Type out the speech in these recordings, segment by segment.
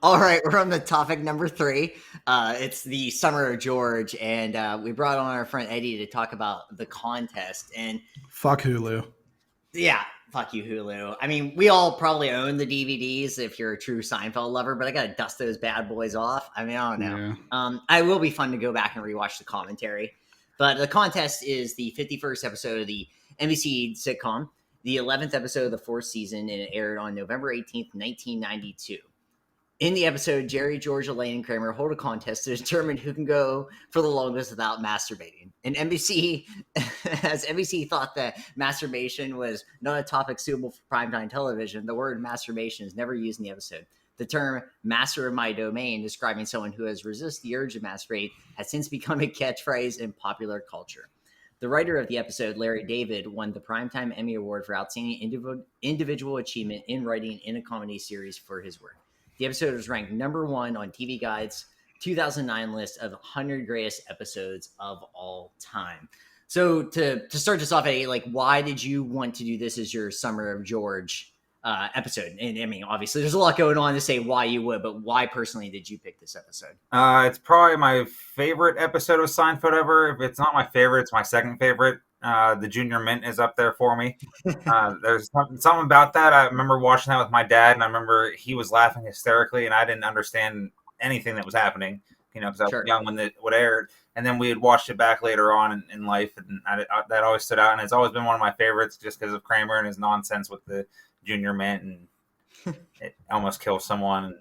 All right, we're on the topic number 3. It's the Summer of George, and we brought on our friend Eddie to talk about the contest. And Fuck Hulu. yeah, fuck you, Hulu. I mean, we all probably own the DVDs if you're a true Seinfeld lover, but I gotta dust those bad boys off. I mean, I don't know. Yeah. I will be fun to go back and rewatch the commentary. But the contest is the 51st episode of the NBC sitcom, the 11th episode of the 4th season, and it aired on November 18th, 1992. In the episode, Jerry, George, Elaine, and Kramer hold a contest to determine who can go for the longest without masturbating. And NBC, as NBC thought that masturbation was not a topic suitable for primetime television, the word masturbation is never used in the episode. The term master of my domain, describing someone who has resisted the urge to masturbate, has since become a catchphrase in popular culture. The writer of the episode, Larry David, won the Primetime Emmy Award for Outstanding Individual Achievement in Writing in a Comedy Series for his work. The episode was ranked number 1 on TV Guide's 2009 list of 100 greatest episodes of all time. So to start this off, Eddie, like, why did you want to do this as your Summer of George episode? And I mean, obviously, there's a lot going on to say why you would, but why personally did you pick this episode? It's probably my favorite episode of Seinfeld ever. If it's not my favorite, it's my second favorite. The Junior Mint is up there for me. There's something about that. I remember watching that with my dad, and I remember he was laughing hysterically, and I didn't understand anything that was happening, because I was young when it would air. And then we had watched it back later on in life, and that always stood out. And it's always been one of my favorites just because of Kramer and his nonsense with the Junior Mint, and it almost kills someone.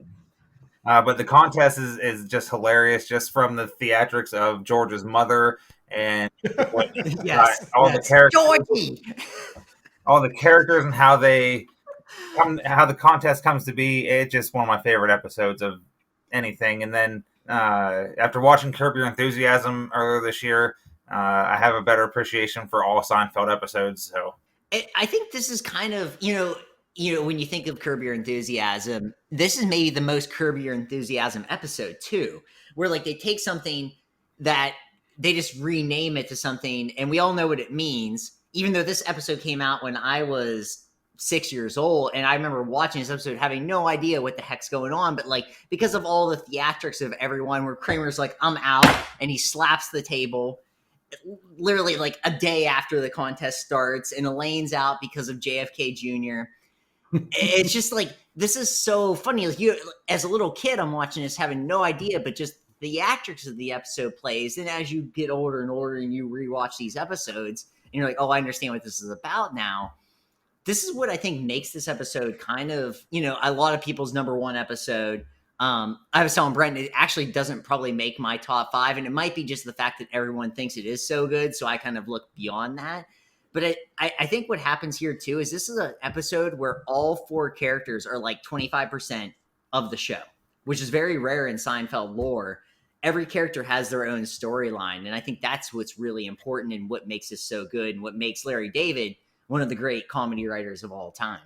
But the contest is just hilarious, just from the theatrics of George's mother and all the characters, Georgie! all the characters, and how the contest comes to be. It's just one of my favorite episodes of anything. And then after watching Curb Your Enthusiasm earlier this year, I have a better appreciation for all Seinfeld episodes. So I think this is kind of, when you think of Curb Your Enthusiasm, this is maybe the most Curb Your Enthusiasm episode too, where like they take something that they just rename it to something, and we all know what it means, even though this episode came out when I was 6 years old, and I remember watching this episode having no idea what the heck's going on, but like because of all the theatrics of everyone, where Kramer's like, I'm out, and he slaps the table literally like a day after the contest starts, and Elaine's out because of JFK Jr. It's just like, this is so funny. Like, as a little kid, I'm watching this having no idea, but just the theatrics of the episode plays. And as you get older and older and you rewatch these episodes, and you're like, oh, I understand what this is about now. This is what I think makes this episode kind of, a lot of people's number 1 episode. I was telling Brent, it actually doesn't probably make my top 5, and it might be just the fact that everyone thinks it is so good, so I kind of look beyond that. But I think what happens here too is this is an episode where all 4 characters are like 25% of the show, which is very rare in Seinfeld lore. Every character has their own storyline, and I think that's what's really important and what makes this so good, and what makes Larry David one of the great comedy writers of all time.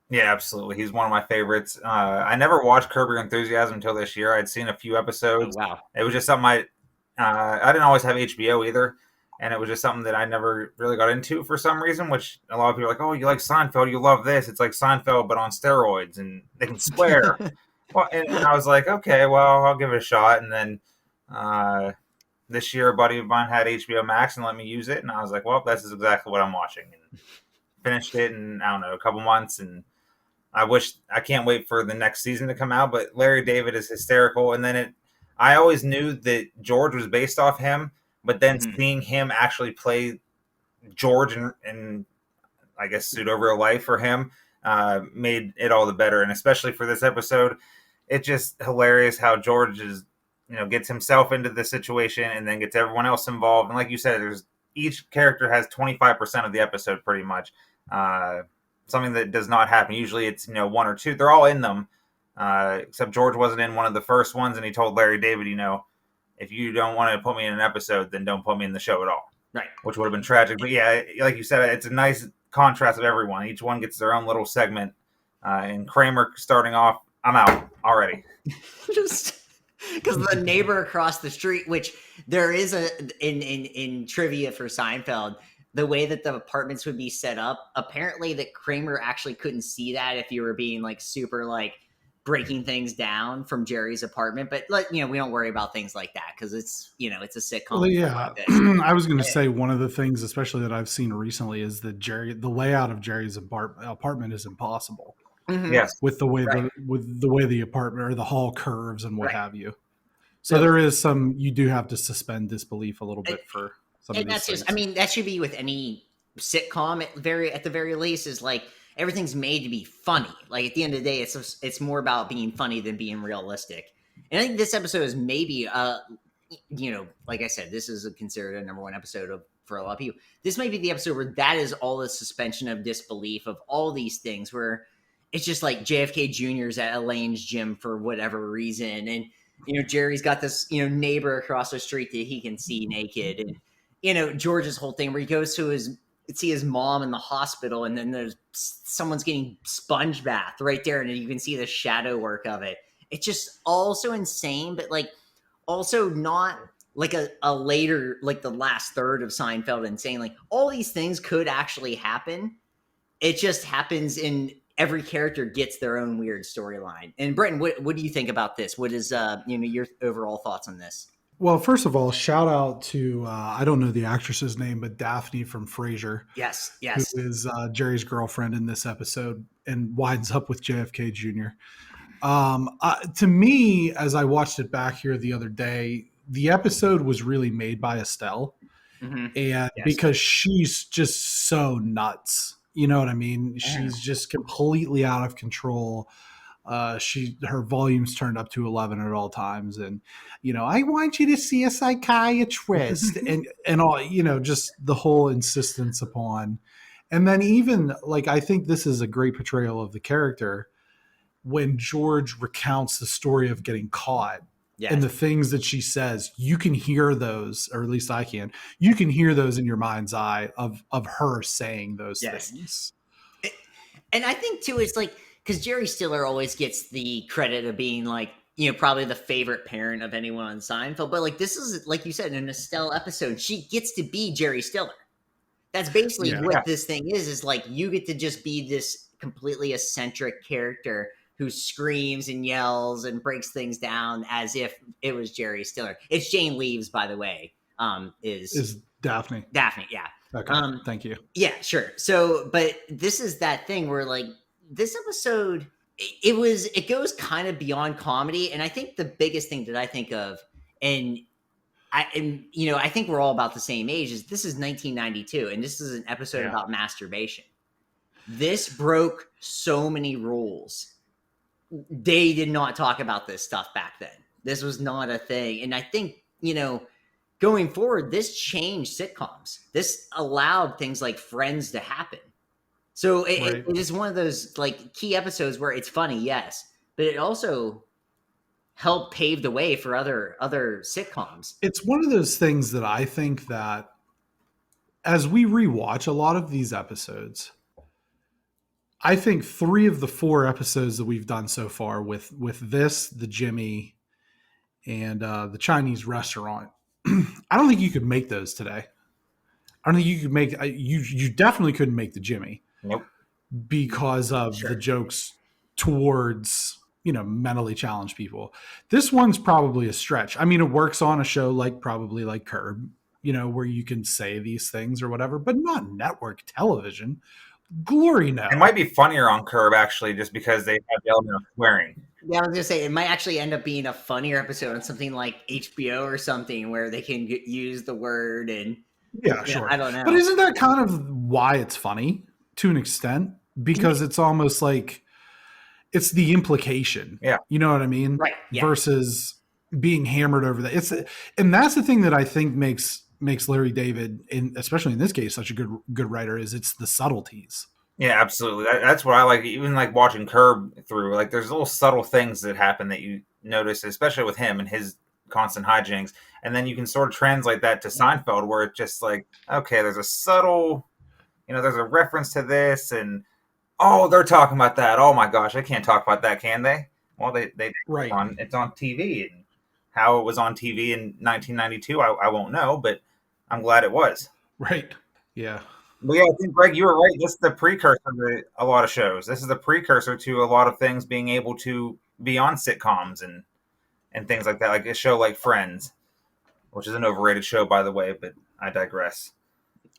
Yeah, absolutely. He's one of my favorites. I never watched Curb Your Enthusiasm until this year. I'd seen a few episodes. Oh, wow. It was just something I didn't always have HBO either, and it was just something that I never really got into for some reason, which a lot of people are like, oh, you like Seinfeld, you love this. It's like Seinfeld, but on steroids, and they can swear. Well, and I was like, okay, well, I'll give it a shot. And then this year, a buddy of mine had HBO Max and let me use it, and I was like, well, this is exactly what I'm watching. And finished it in, I don't know, a couple months, and I can't wait for the next season to come out. But Larry David is hysterical. And then I always knew that George was based off him, but then seeing him actually play George in I guess pseudo real life for him made it all the better. And especially for this episode, it's just hilarious how George gets himself into the situation and then gets everyone else involved. And like you said, each character has 25% of the episode pretty much. Something that does not happen. Usually it's, 1 or 2. They're all in them, except George wasn't in one of the first ones, and he told Larry David, if you don't want to put me in an episode, then don't put me in the show at all. Right. Which would have been tragic. But yeah, like you said, it's a nice contrast of everyone. Each one gets their own little segment. And Kramer starting off, I'm out already. Just because the neighbor across the street, which there is in trivia for Seinfeld, the way that the apartments would be set up, apparently that Kramer actually couldn't see that if you were being like super like breaking things down from Jerry's apartment. But we don't worry about things like that because it's it's a sitcom. Well, yeah, I was going to say one of the things, especially that I've seen recently, is that the layout of Jerry's apartment is impossible. Mm-hmm. Yes, with the way the apartment or the hall curves and what have you. So there is you do have to suspend disbelief a little bit for some of these things. That should be with any sitcom at the very least, is like everything's made to be funny. Like at the end of the day, it's more about being funny than being realistic. And I think this episode is maybe like I said, this is considered a number one episode for a lot of people. This might be the episode where that is all the suspension of disbelief of all these things, where it's just like JFK Jr.'s at Elaine's gym for whatever reason, and Jerry's got this neighbor across the street that he can see naked, and George's whole thing where he goes to see his mom in the hospital, and then there's someone's getting sponge bath right there, and you can see the shadow work of it. It's just also insane, but like also not like a later, like the last third of Seinfeld insane. Like all these things could actually happen. It just happens in every character gets their own weird storyline. And Brenton, what do you think about this? What is your overall thoughts on this? Well, first of all, shout out to I don't know the actress's name, but Daphne from Frasier. Yes. Who is Jerry's girlfriend in this episode and winds up with JFK Jr. To me, as I watched it back here the other day, the episode was really made by Estelle, and because she's just so nuts. You know what I mean? She's just completely out of control. Her volume's turned up to 11 at all times. And, I want you to see a psychiatrist and all, just the whole insistence upon. And then even like, I think this is a great portrayal of the character when George recounts the story of getting caught. Yes. And the things that she says, you can hear those, or at least I can. You can hear those in your mind's eye of her saying those things. And I think too, it's like because Jerry Stiller always gets the credit of being like probably the favorite parent of anyone on Seinfeld. But like this is like you said, an Estelle episode. She gets to be Jerry Stiller. That's basically what this thing is. Is like you get to just be this completely eccentric character who screams and yells and breaks things down as if it was Jerry Stiller. It's Jane Leaves, by the way, is Daphne. Daphne, yeah. Okay, thank you. Yeah, sure. So, but this is that thing where like this episode, it goes kind of beyond comedy. And I think the biggest thing that I think of, and I think we're all about the same age, is this is 1992. And this is an episode about masturbation. This broke so many rules. They did not talk about this stuff back then. This was not a thing. And I think, going forward, this changed sitcoms. This allowed things like Friends to happen. So it is one of those like key episodes where it's funny, yes, but it also helped pave the way for other sitcoms. It's one of those things that I think that as we rewatch a lot of these episodes, I think 3 of the 4 episodes that we've done so far with this, the Jimmy, and the Chinese restaurant, I don't think you could make those today. I don't think you could make you definitely couldn't make the Jimmy. Nope. Because of the jokes towards mentally challenged people. This one's probably a stretch. I mean, it works on a show like Curb, where you can say these things or whatever, but not network television. Glory no. It might be funnier on Curb actually, just because they have the element of swearing. Yeah, I was gonna say it might actually end up being a funnier episode on something like HBO or something where they can use the word and sure. I don't know. But isn't that kind of why it's funny to an extent? Because it's almost like it's the implication. Yeah, you know what I mean, right? Yeah. Versus being hammered over that. And that's the thing that I think makes Larry David, especially in this case, such a good writer, is it's the subtleties. Yeah, absolutely. That's what I like. Even like watching Curb through, like there's little subtle things that happen that you notice, especially with him and his constant hijinks. And then you can sort of translate that to Seinfeld, where it's just like, okay, there's a subtle, there's a reference to this, and they're talking about that. Oh my gosh, I can't talk about that, can they? Well, they right. It's on TV, and how it was on TV in 1992, I won't know, but I'm glad it was. Right. Yeah. But yeah, I think, Greg, you were right. This is the precursor to a lot of shows. This is the precursor to a lot of things being able to be on sitcoms and things like that, like a show like Friends, which is an overrated show, by the way, but I digress.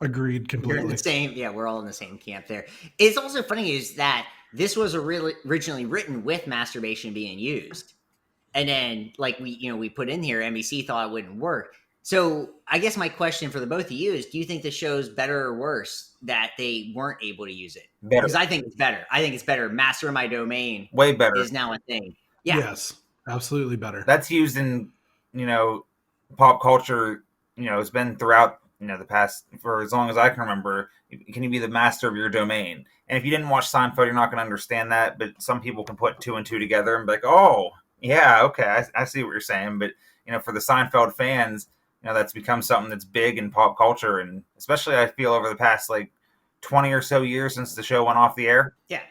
Agreed You're in completely. the same, yeah, we're all in the same camp there. It's also funny is that this was originally written with masturbation being used. And then like we put in here, NBC thought it wouldn't work. So I guess my question for the both of you is, do you think the show's better or worse that they weren't able to use it? Better. Because I think it's better. I think it's better. Master of my domain Way better. is now a thing. Yeah. Yes, absolutely better. That's used in, pop culture, it's been throughout, the past, for as long as I can remember. Can you be the master of your domain? And if you didn't watch Seinfeld, you're not going to understand that, but some people can put 2 and 2 together and be like, oh, yeah, okay, I see what you're saying. But, for the Seinfeld fans, that's become something that's big in pop culture. And especially I feel over the past, 20 or so years since the show went off the air. Yeah.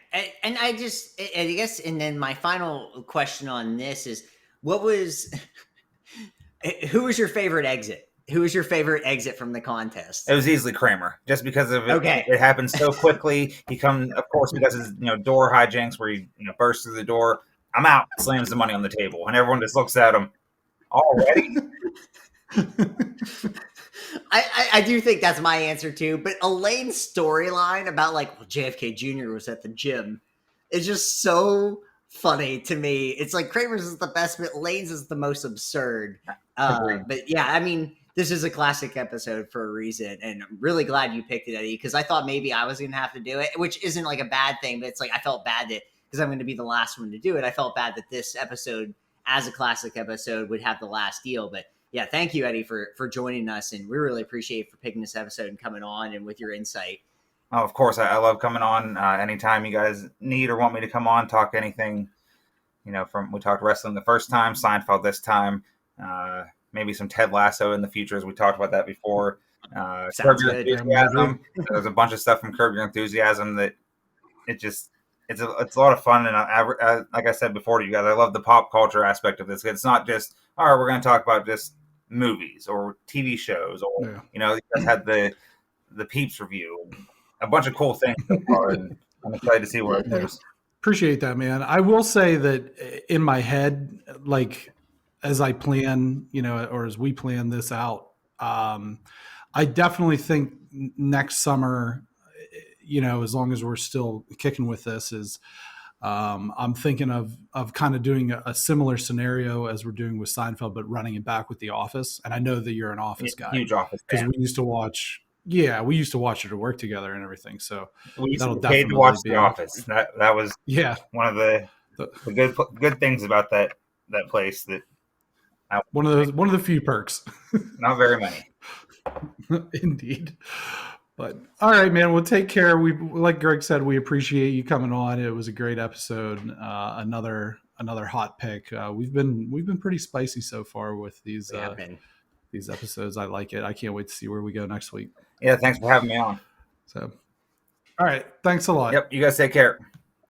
And I guess, and then my final question on this is, who was your favorite exit? Who was your favorite exit from the contest? It was easily Kramer, just because of it. Okay. It happened so quickly. He comes, of course, because his door hijinks where he bursts through the door. I'm out. Slams the money on the table, and everyone just looks at him. Already. I do think that's my answer too. But Elaine's storyline about JFK Jr. was at the gym is just so funny to me. It's like Kramer's is the best, but Elaine's is the most absurd. But yeah, I mean, this is a classic episode for a reason, and I'm really glad you picked it, Eddie, because I thought maybe I was going to have to do it, which isn't a bad thing, but it's I felt bad that because I'm going to be the last one to do it, I felt bad that this episode, as a classic episode, would have the last deal. But yeah, thank you, Eddie, for joining us, and we really appreciate you for picking this episode and coming on and with your insight. Oh, of course, I love coming on. Anytime you guys need or want me to come on, talk anything. We talked wrestling the first time, Seinfeld this time, maybe some Ted Lasso in the future, as we talked about that before. Sounds Curb Your good. Enthusiasm. There's a bunch of stuff from Curb Your Enthusiasm that it's a lot of fun. And I like I said before to you guys, I love the pop culture aspect of this. It's not just, all right, we're going to talk about just movies or TV shows, or you guys had the Peeps review, a bunch of cool things so far, and I'm excited to see where it goes. Appreciate that, man. I will say that in my head, as I plan, or as we plan this out, I definitely think next summer, as long as we're still kicking with this, is I'm thinking of kind of doing a similar scenario as we're doing with Seinfeld, but running it back with The Office. And I know that you're an Office guy, huge Office because fan. we used to watch. Yeah, we used to watch it at work together and everything. So We used that'll to pay to definitely watch be The Office. That was one of the good things about that place. That one of the few perks. Not very many. Indeed. But all right, man, we'll take care. We, like Greg said, we appreciate you coming on. It was a great episode. Another hot pick. We've been pretty spicy so far with these episodes. I like it. I can't wait to see where we go next week. Yeah, thanks for having me on. So, all right, thanks a lot. Yep, you guys take care.